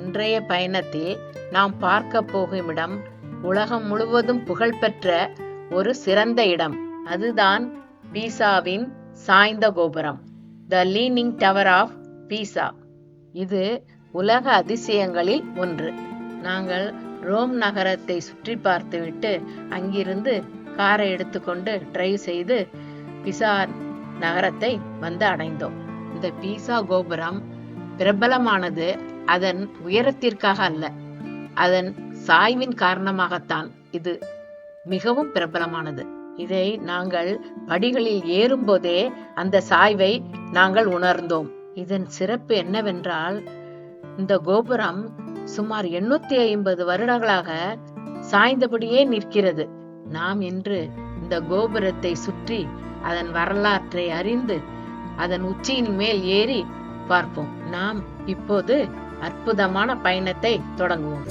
இன்றைய பயணத்தில் நாம் பார்க்க போகும் இடம் உலகம் முழுவதும் புகழ்பெற்ற ஒரு சிறந்த இடம். அதுதான் பீசாவின் சாய்ந்த கோபுரம், த லீனிங் டவர் ஆஃப் பீசா. இது உலக அதிசயங்களில் ஒன்று. நாங்கள் ரோம் நகரத்தை சுற்றி பார்த்துவிட்டு அங்கிருந்து காரை எடுத்துக்கொண்டு டிரைவ் செய்து பீசா நகரத்தை வந்து அடைந்தோம். இந்த பீசா கோபுரம் பிரபலமானது அதன் உயரத்திற்காக அல்ல, அதன் சாய்வின் காரணமாகத்தான் இது மிகவும் பிரபலமானது. இதை நாங்கள் படிகளில் ஏறும்போதே அந்த சாய்வை நாங்கள் உணர்ந்தோம். இதன் சிறப்பு என்னவென்றால், இந்த கோபுரம் சுமார் 850 வருடங்களாக சாய்ந்தபடியே நிற்கிறது. நாம் இன்று இந்த கோபுரத்தை சுற்றி அதன் வரலாற்றை அறிந்து அதன் உச்சியின் மேல் ஏறி பார்ப்போம். நாம் இப்போது அற்புதமான பயணத்தை தொடங்குவோம்.